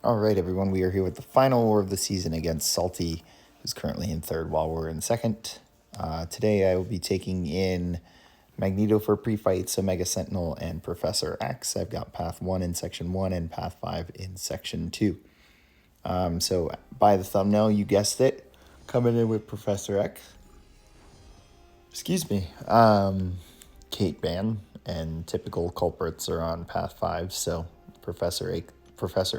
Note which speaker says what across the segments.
Speaker 1: All right, everyone, we are here with the final war of the season against Salty, who's currently in third while we're in second. Today I will be taking in Magneto for pre-fights, Omega Sentinel, and Professor X. I've got Path 1 in Section 1 and Path 5 in Section 2. So by the thumbnail, you guessed it, coming in with Professor X. Excuse me. Kate Ban and typical culprits are on Path 5, so Professor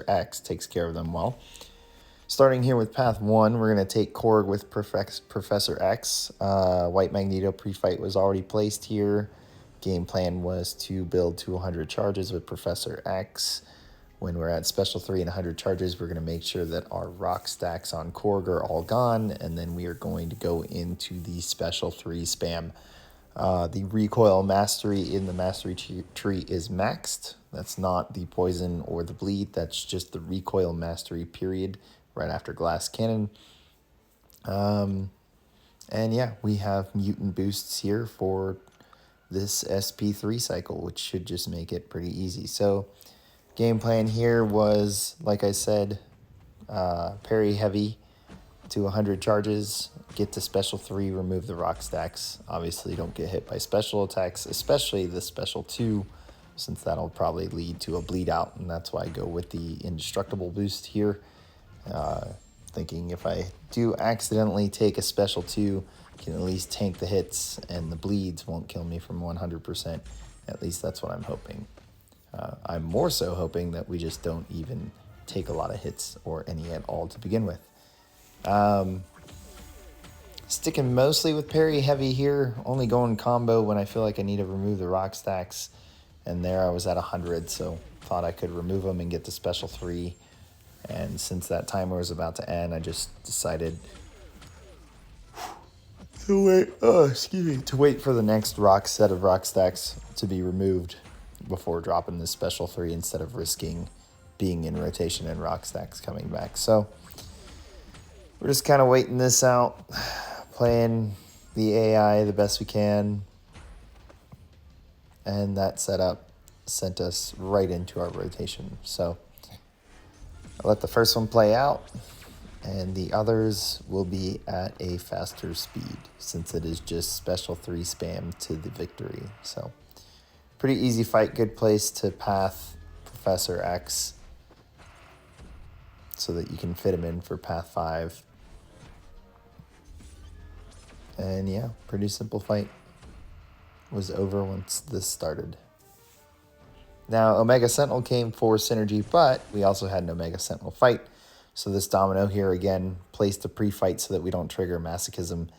Speaker 1: X takes care of them well. Starting here with Path 1, we're going to take Korg with Professor X. White Magneto pre-fight was already placed here. Game plan was to build 200 charges with Professor X. When we're at Special 3 and 100 charges, we're going to make sure that our rock stacks on Korg are all gone, and then we are going to go into the Special 3 spam. The recoil mastery in the mastery tree is maxed. That's not the poison or the bleed. That's just the recoil mastery period right after glass cannon. And yeah, we have mutant boosts here for this SP3 cycle, which should just make it pretty easy. So game plan here was, like I said, parry heavy to 100 charges, get to Special 3, remove the rock stacks. Obviously, don't get hit by special attacks, especially the Special 2, since that'll probably lead to a bleed out, and that's why I go with the indestructible boost here. Thinking if I do accidentally take a Special 2, I can at least tank the hits, and the bleeds won't kill me from 100%. At least that's what I'm hoping. I'm more so hoping that we just don't even take a lot of hits or any at all to begin with. Sticking mostly with parry heavy here, only going combo when I feel like I need to remove the rock stacks. And there I was at 100, so thought I could remove them and get to Special 3. And since that timer was about to end, I just decided to wait for the next set of rock stacks to be removed before dropping this Special 3 instead of risking being in rotation and rock stacks coming back. So we're just kind of waiting this out, playing the AI the best we can. And that setup sent us right into our rotation. So I'll let the first one play out, and the others will be at a faster speed since it is just Special 3 spam to the victory. So pretty easy fight, good place to path Professor X so that you can fit him in for Path 5. And yeah, pretty simple fight. Was over once this started. Now, Omega Sentinel came for synergy, but we also had an Omega Sentinel fight. So this Domino here, again, placed a pre-fight so that we don't trigger Masochism.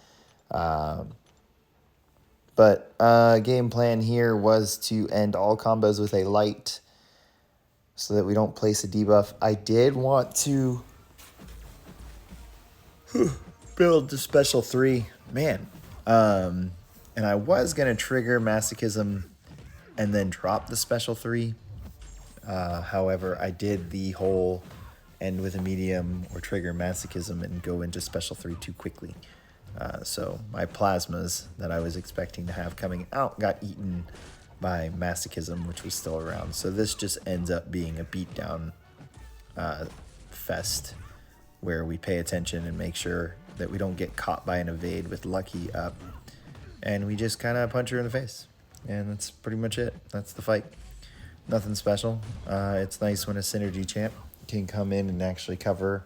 Speaker 1: But game plan here was to end all combos with a light so that we don't place a debuff. I did want to build the Special 3. Man. And I was going to trigger Masochism and then drop the Special 3. However, I did the whole end with a medium or trigger Masochism and go into Special 3 too quickly. So my plasmas that I was expecting to have coming out got eaten by Masochism, which was still around. So this just ends up being a beatdown fest where we pay attention and make sure that we don't get caught by an evade with Lucky up. And we just kind of punch her in the face. And that's pretty much it. That's the fight. Nothing special. It's nice when a synergy champ can come in and actually cover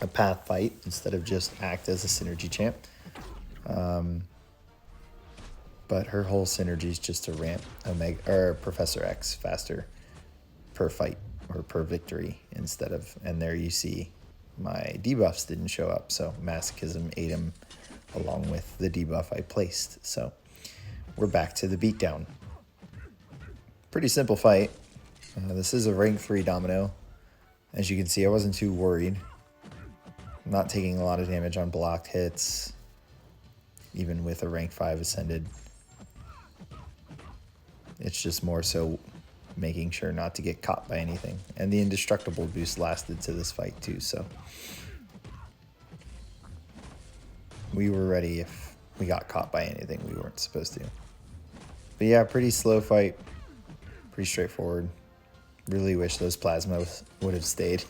Speaker 1: a path fight instead of just act as a synergy champ. But her whole synergy is just to ramp Professor X faster per fight or per victory instead of, and there you see my debuffs didn't show up, so Masochism ate him along with the debuff I placed. So we're back to the beatdown. Pretty simple fight. This is a rank 3 Domino. As you can see, I wasn't too worried. I'm not taking a lot of damage on blocked hits, even with a rank 5 Ascended. It's just more so making sure not to get caught by anything. And the indestructible boost lasted to this fight too, so we were ready if we got caught by anything we weren't supposed to. But yeah, pretty slow fight, pretty straightforward. Really wish those plasmas would have stayed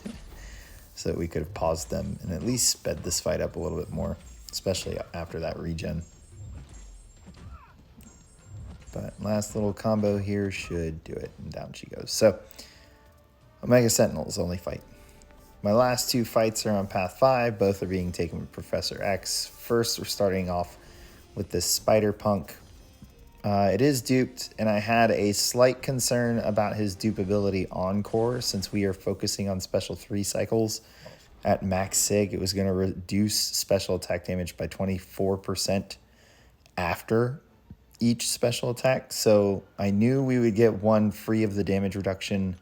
Speaker 1: so that we could have paused them and at least sped this fight up a little bit more, especially after that regen. But last little combo here should do it, and down she goes. So, Omega Sentinels only fight. My last two fights are on Path 5. Both are being taken with Professor X. First, we're starting off with this Spider Punk. It is duped, and I had a slight concern about his dupe ability on core, since we are focusing on special 3 cycles. At max sig, it was going to reduce special attack damage by 24% after each special attack. So I knew we would get one free of the damage reduction,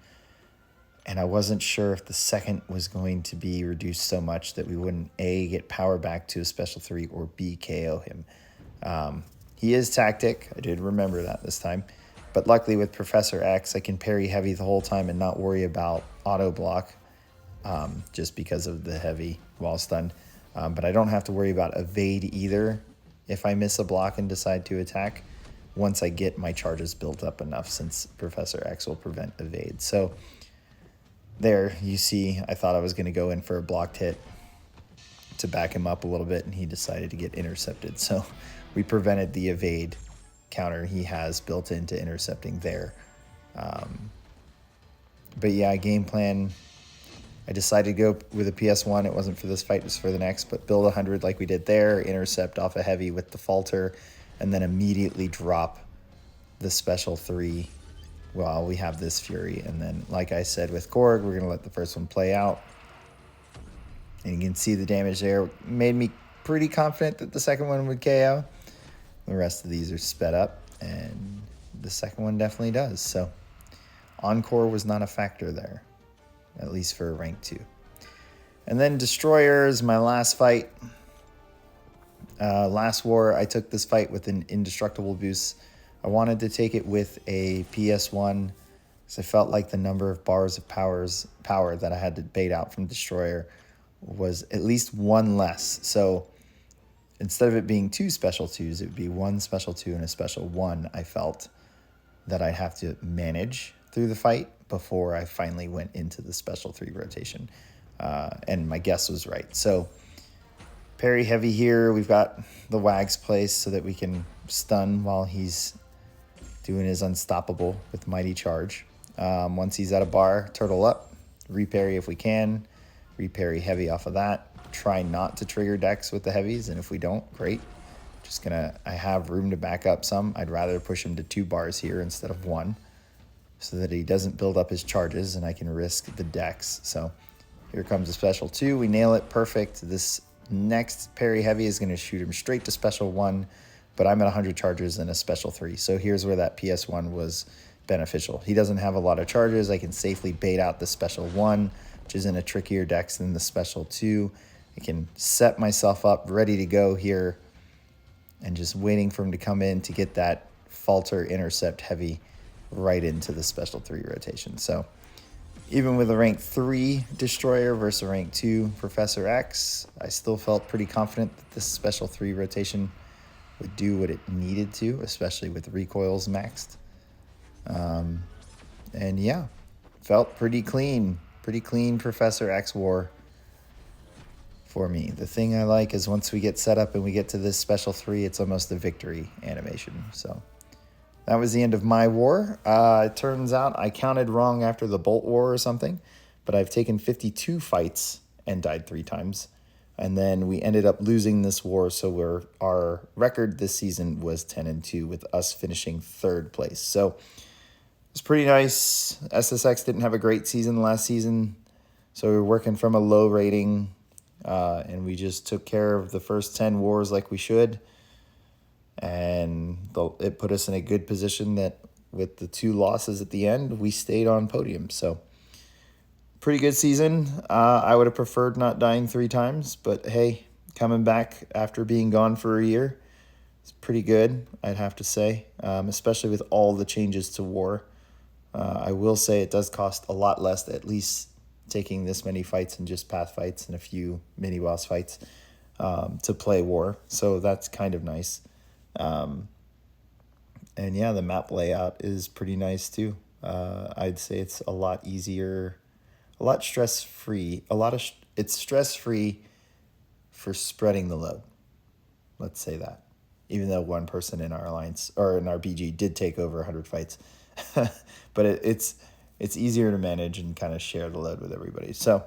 Speaker 1: and I wasn't sure if the second was going to be reduced so much that we wouldn't A, get power back to a special 3, or B, KO him. He is tactic. I did remember that this time. But luckily with Professor X, I can parry heavy the whole time and not worry about auto block, just because of the heavy while stunned. But I don't have to worry about evade either if I miss a block and decide to attack, once I get my charges built up enough, since Professor X will prevent evade. So there you see, I thought I was going to go in for a blocked hit to back him up a little bit, and he decided to get intercepted. So we prevented the evade counter he has built into intercepting there. But yeah, game plan, I decided to go with a PS1. It wasn't for this fight, it was for the next, but build 100 like we did there, intercept off a heavy with the falter, and then immediately drop the special 3 while we have this Fury. And then, like I said with Korg, we're going to let the first one play out. And you can see the damage there. Made me pretty confident that the second one would KO. The rest of these are sped up, and the second one definitely does. So Encore was not a factor there, at least for rank 2. And then Destroyers, my last fight. Last war, I took this fight with an indestructible boost. I wanted to take it with a PS1 because I felt like the number of bars of power that I had to bait out from Destroyer was at least one less. So instead of it being 2 special 2s, it would be 1 special 2 and a special 1. I felt that I'd have to manage through the fight before I finally went into the special 3 rotation. And my guess was right. So parry heavy here. We've got the Wags placed so that we can stun while he's doing his unstoppable with Mighty Charge. Once he's at a bar, turtle up, reparry if we can, reparry heavy off of that. Try not to trigger decks with the heavies, and if we don't, great. I have room to back up some. I'd rather push him to 2 bars here instead of 1, so that he doesn't build up his charges and I can risk the decks. So here comes a special 2. We nail it, perfect. This next parry heavy is going to shoot him straight to special 1, but I'm at 100 charges and a special 3. So here's where that PS1 was beneficial. He doesn't have a lot of charges. I can safely bait out the special 1, which is in a trickier deck than the special 2. I can set myself up ready to go here and just waiting for him to come in to get that falter intercept heavy right into the special 3 rotation. So even with a rank 3 Destroyer versus a rank 2 Professor X, I still felt pretty confident that this special 3 rotation would do what it needed to, especially with recoils maxed. And yeah, felt pretty clean Professor X war for me. The thing I like is once we get set up and we get to this special 3, it's almost a victory animation. So that was the end of my war. It turns out I counted wrong after the Bolt War or something, but I've taken 52 fights and died 3 times. And then we ended up losing this war, so our record this season was 10-2, with us finishing 3rd place. So it's pretty nice. SSX didn't have a great season last season, so we were working from a low rating, and we just took care of the first 10 wars like we should. And it put us in a good position that with the 2 losses at the end, we stayed on podium. So pretty good season. I would have preferred not dying 3 times, but hey, coming back after being gone for a year, it's pretty good, I'd have to say, especially with all the changes to war. I will say it does cost a lot less to at least taking this many fights and just path fights and a few mini boss fights to play war. So that's kind of nice. And yeah, the map layout is pretty nice too. I'd say it's a lot easier, a lot stress-free, it's stress-free for spreading the load. Let's say that. Even though one person in our alliance or in our BG did take over 100 fights, but it's easier to manage and kind of share the load with everybody. So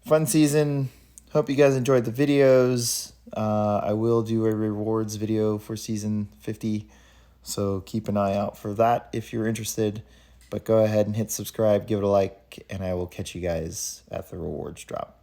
Speaker 1: fun season. Hope you guys enjoyed the videos. I will do a rewards video for season 50, so keep an eye out for that if you're interested. But go ahead and hit subscribe, give it a like, and I will catch you guys at the rewards drop.